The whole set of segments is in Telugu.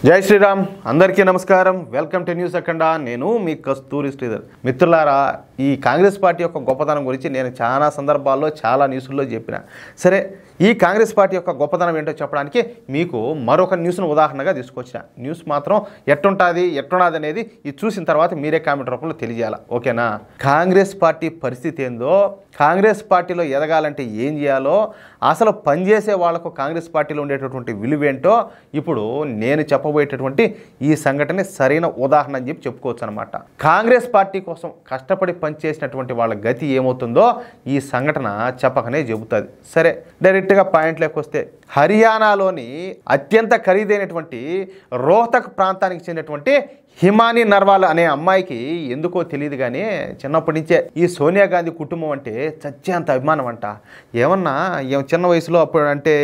జై శ్రీరామ్ అందరికీ నమస్కారం వెల్కమ్ టు న్యూస్ అఖండ నేను మీ కస్తూరి శ్రీధర్ మిత్రులారా ఈ కాంగ్రెస్ పార్టీ యొక్క గొప్పతనం గురించి నేను చాలా సందర్భాల్లో చాలా న్యూస్ల్లో చెప్పిన సరే ఈ కాంగ్రెస్ పార్టీ యొక్క గొప్పతనం ఏంటో చెప్పడానికి మీకు మరొక న్యూస్ను ఉదాహరణగా తీసుకొచ్చిన న్యూస్ మాత్రం ఎట్టుంటుంది అనేది ఇది చూసిన తర్వాత మీరే కామెంట్ రూపంలో తెలియజేయాలి ఓకేనా కాంగ్రెస్ పార్టీ పరిస్థితి ఏందో కాంగ్రెస్ పార్టీలో ఎదగాలంటే ఏం చేయాలో అసలు పనిచేసే వాళ్లకు కాంగ్రెస్ పార్టీలో ఉండేటటువంటి విలువేంటో ఇప్పుడు నేను చెప్పబోయేటటువంటి ఈ సంఘటన సరైన ఉదాహరణ అని చెప్పి చెప్పుకోవచ్చు అనమాట కాంగ్రెస్ పార్టీ కోసం కష్టపడి పనిచేసినటువంటి వాళ్ళ గతి ఏమవుతుందో ఈ సంఘటన చెప్పకనే చెబుతుంది సరే డైరెక్ట్గా పాయింట్లోకి వస్తే హర్యానాలోని అత్యంత ఖరీదైనటువంటి రోహతక్ ప్రాంతానికి చెందినటువంటి హిమానీ నర్వాల్ అనే అమ్మాయికి ఎందుకో తెలియదు కానీ చిన్నప్పటి నుంచే ఈ సోనియా గాంధీ కుటుంబం అంటే చచ్చేంత అభిమానం అంట ఏమన్నా చిన్న వయసులో అప్పుడు అంటే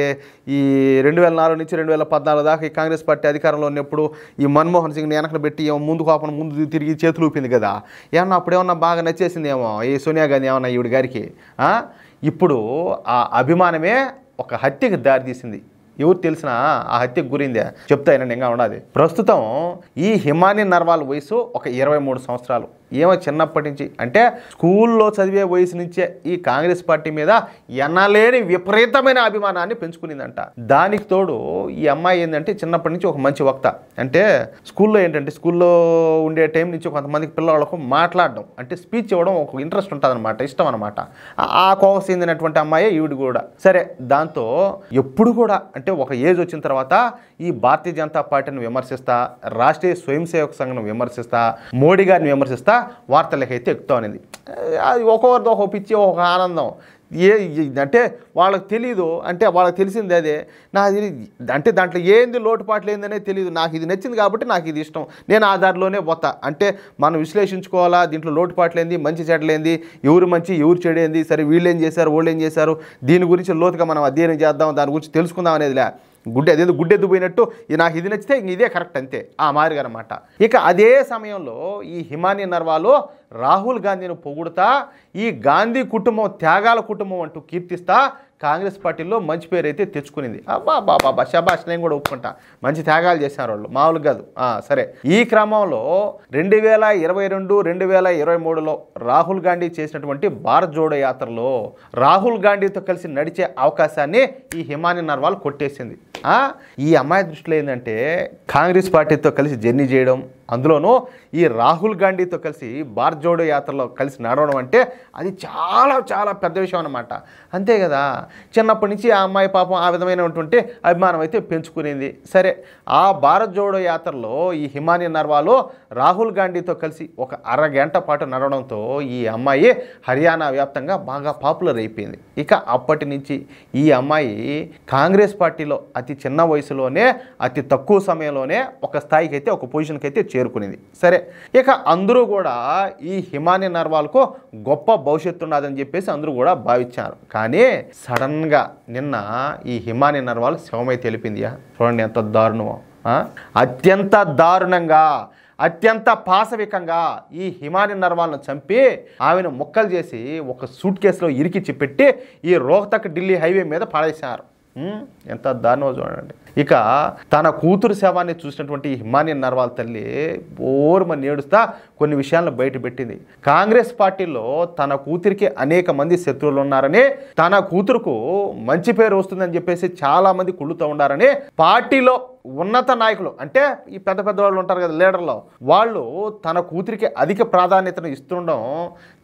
ఈ 2004 నుంచి 2014 దాకా ఈ కాంగ్రెస్ పార్టీ అధికారంలో ఉన్నప్పుడు ఈ మన్మోహన్ సింగ్ని వెనకన పెట్టి ముందు తిరిగి చేతులు ఊపింది కదా ఏమన్నా అప్పుడేమన్నా బాగా నచ్చేసింది ఏమో ఈ సోనియా గాంధీ ఏమన్నా ఈవిడ గారికి ఇప్పుడు ఆ అభిమానమే ఒక హత్యకి దారితీసింది ఎవరు తెలిసిన ఆ హత్యకు గురిందే చెప్తా ఇంకా ఉండదు ప్రస్తుతం ఈ హిమానీ నర్వాల్ వయసు ఒక 23 సంవత్సరాలు ఏమో చిన్నప్పటి నుంచి అంటే స్కూల్లో చదివే వయసు నుంచే ఈ కాంగ్రెస్ పార్టీ మీద ఎన్నలేని విపరీతమైన అభిమానాన్ని పెంచుకునిందంట దానికి తోడు ఈ అమ్మాయి ఏంటంటే చిన్నప్పటి నుంచి ఒక మంచి వక్త అంటే స్కూల్లో ఏంటంటే స్కూల్లో ఉండే టైం నుంచి కొంతమందికి పిల్లవాళ్ళకు మాట్లాడడం అంటే స్పీచ్ ఇవ్వడం ఒక ఇంట్రెస్ట్ ఉంటుంది అనమాట ఇష్టం అనమాట ఆ కోవకు చెందినటువంటి అమ్మాయి ఈవిడ కూడా సరే దాంతో ఎప్పుడు కూడా అంటే ఒక ఏజ్ వచ్చిన తర్వాత ఈ భారతీయ జనతా పార్టీని విమర్శిస్తా రాష్ట్రీయ స్వయం సేవక సంఘం విమర్శిస్తా మోడీ గారిని విమర్శిస్తా వార్తలకైతే ఎక్కుతా అనేది అది ఒక్కొక్కరితో ఒక పిచ్చి ఒక ఆనందం అంటే వాళ్ళకి తెలీదు అంటే వాళ్ళకి తెలిసింది అదే నాకు అంటే దాంట్లో ఏంది లోటుపాట్లు ఏందనే తెలియదు నాకు ఇది నచ్చింది కాబట్టి నాకు ఇది ఇష్టం నేను ఆ దారిలోనే పోతా అంటే మనం విశ్లేషించుకోవాలా దీంట్లో లోటుపాట్లు ఏంది మంచి చెడ్డలేంది ఎవరు మంచి ఎవరు చెడు ఏంది సరే వీళ్ళు ఏం చేశారు వాళ్ళు ఏం చేశారు దీని గురించి లోతుగా మనం అధ్యయనం చేద్దాం దాని గురించి తెలుసుకుందాం అనేదిలే గుడ్డెద్దు పోయినట్టు నాకు ఇది నచ్చితే ఇదే కరెక్ట్ అంతే ఆ మాదిరిగా అనమాట ఇక అదే సమయంలో ఈ హిమానీ నర్వాల్ రాహుల్ గాంధీని పొగుడుతా ఈ గాంధీ కుటుంబం త్యాగాల కుటుంబం అంటూ కీర్తిస్తా కాంగ్రెస్ పార్టీలో మంచి పేరు అయితే తెచ్చుకునింది బాబా శబాష్ నేను కూడా ఒప్పుకుంటా మంచి త్యాగాలు చేశారు వాళ్ళు మామూలు కాదు సరే ఈ క్రమంలో 2022 2023లో రాహుల్ గాంధీ చేసినటువంటి భారత్ జోడో యాత్రలో రాహుల్ గాంధీతో కలిసి నడిచే అవకాశాన్ని ఈ హిమానీ నర్వాల్ కొట్టేసింది ఈ అమ్మాయి దృష్టిలో ఏంటంటే కాంగ్రెస్ పార్టీతో కలిసి జర్నీ చేయడం అందులోనూ ఈ రాహుల్ గాంధీతో కలిసి భారత్ జోడో యాత్రలో కలిసి నడవడం అంటే అది చాలా చాలా పెద్ద విషయం అన్నమాట అంతే కదా చిన్నప్పటి నుంచి ఆ అమ్మాయి పాపం ఆ విధమైనటువంటి అభిమానం అయితే పెంచుకునింది సరే ఆ భారత్ జోడో యాత్రలో ఈ హిమానీ నర్వాల్ రాహుల్ గాంధీతో కలిసి ఒక అరగంట పాటు నడవడంతో ఈ అమ్మాయి హర్యానా వ్యాప్తంగా బాగా పాపులర్ అయిపోయింది ఇక అప్పటి నుంచి ఈ అమ్మాయి కాంగ్రెస్ పార్టీలో అతి చిన్న వయసులోనే అతి తక్కువ సమయంలోనే ఒక స్థాయికి అయితే ఒక పొజిషన్కి అయితే చేరుకునేది సరే ఇక అందరూ కూడా ఈ హిమానీ నర్వాల్కు గొప్ప భవిష్యత్తు ఉన్నదని చెప్పేసి అందరూ కూడా భావించారు కానీ సడన్గా నిన్న ఈ హిమానీ నర్వాల్ శవమై తెలిపింది చూడండి ఎంత దారుణమో అత్యంత దారుణంగా అత్యంత పాశవికంగా ఈ హిమానీ నర్వాల్ను చంపి ఆమెను ముక్కలు చేసి ఒక సూట్ కేసులో ఇరికిచ్చి పెట్టి ఈ రోహతక్ ఢిల్లీ హైవే మీద పడేశారు ఎంత దారుణమో చూడండి ఇక తన కూతురు శవాన్ని చూసినటువంటి హిమానీ నర్వాల్ తల్లి బోరుమని ఏడుస్తా కొన్ని విషయాలను బయటపెట్టింది కాంగ్రెస్ పార్టీలో తన కూతురికి అనేక మంది శత్రువులు ఉన్నారని తన కూతురుకు మంచి పేరు వస్తుందని చెప్పేసి చాలా మంది కుళ్ళుతూ ఉండారని పార్టీలో ఉన్నత నాయకులు అంటే ఈ పెద్ద పెద్ద వాళ్ళు ఉంటారు కదా లీడర్లో వాళ్ళు తన కూతురికి అధిక ప్రాధాన్యతను ఇస్తుండడం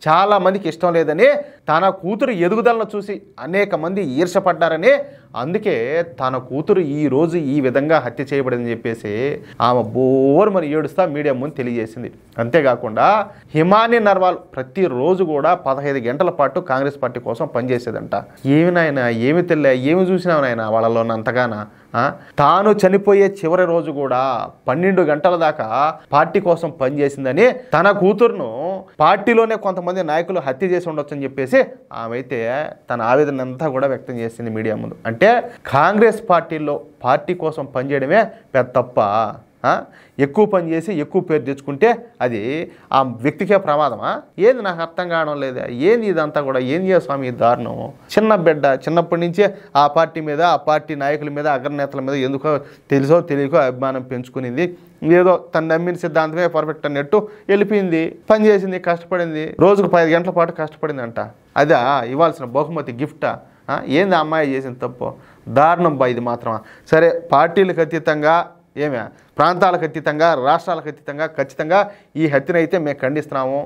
చాలా మందికి ఇష్టం లేదని తన కూతురు ఎదుగుదలను చూసి అనేక మంది ఈర్షపడ్డారని అందుకే తన కూతురు ఈ రోజు ఈ విధంగా హత్య చేయబడిందని చెప్పేసి ఆమె బోరుమని ఏడుస్తా మీడియా ముందు తెలియజేసింది అంతేకాకుండా హిమానీ నర్వాల్ ప్రతిరోజు కూడా 15 గంటల పాటు కాంగ్రెస్ పార్టీ కోసం పనిచేసేదంట ఏమి నాయన ఏమి తెల్ల ఏమి చూసినావు నాయన వాళ్ళలో అంతగానా తాను చనిపోయే చివరి రోజు కూడా 12 గంటల దాకా పార్టీ కోసం పనిచేసిందని తన కూతురును పార్టీలోనే కొంతమంది నాయకులు హత్య చేసి ఉండొచ్చు అని చెప్పేసి ఆమె అయితే తన ఆవేదన అంతా కూడా వ్యక్తం చేసింది మీడియా ముందు అంటే కాంగ్రెస్ పార్టీలో పార్టీ కోసం పనిచేయడమే పెద్ద తప్ప ఎక్కువ పని చేసి ఎక్కువ పేరు తెచ్చుకుంటే అది ఆ వ్యక్తికే ప్రమాదమా? ఏది నాకు అర్థం కావడం లేదా? ఏంది ఇదంతా కూడా? ఏంది స్వామి ఈ దారుణం? చిన్న బిడ్డ చిన్నప్పటి నుంచే ఆ పార్టీ మీద, ఆ పార్టీ నాయకుల మీద, అగ్రనేతల మీద ఎందుకో తెలుసో తెలియకో అభిమానం పెంచుకునింది. ఏదో తను నమ్మిన సిద్ధాంతమే పర్ఫెక్ట్ అన్నట్టు వెళ్ళిపోయింది, పని చేసింది, కష్టపడింది, రోజుకు 5 గంటల పాటు కష్టపడిందంట. అదా ఇవ్వాల్సిన బహుమతి, గిఫ్టా? ఏంది అమ్మాయి చేసిన తప్పు? దారుణం బా ఇది మాత్రమా? సరే, పార్టీలకు అతీతంగా ప్రాంతాలకు అతీతంగా, రాష్ట్రాలకు అతీతంగా ఖచ్చితంగా ఈ హత్యనైతే మేము ఖండిస్తున్నాము.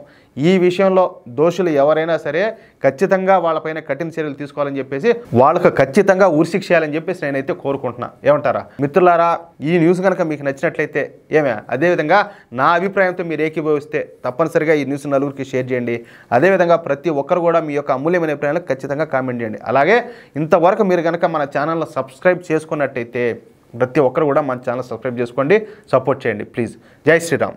ఈ విషయంలో దోషులు ఎవరైనా సరే ఖచ్చితంగా వాళ్ళపైన కఠిన చర్యలు తీసుకోవాలని చెప్పేసి, వాళ్ళకు ఖచ్చితంగా ఉరిశిక్ష చేయాలని చెప్పేసి నేనైతే కోరుకుంటున్నా. ఏమంటారా మిత్రులారా? ఈ న్యూస్ కనుక మీకు నచ్చినట్లయితే అదేవిధంగా నా అభిప్రాయంతో మీరు ఏకీభవిస్తే తప్పనిసరిగా ఈ న్యూస్ నలుగురికి షేర్ చేయండి. అదేవిధంగా ప్రతి ఒక్కరు కూడా మీ యొక్క అమూల్యమైన అభిప్రాయాలకు ఖచ్చితంగా కామెంట్ చేయండి. అలాగే ఇంతవరకు మీరు కనుక మన ఛానల్ను సబ్స్క్రైబ్ చేసుకున్నట్టయితే ప్రతి ఒక్కరు కూడా మన ఛానల్ సబ్స్క్రైబ్ చేసుకోండి, సపోర్ట్ చేయండి ప్లీజ్. జై శ్రీరామ్.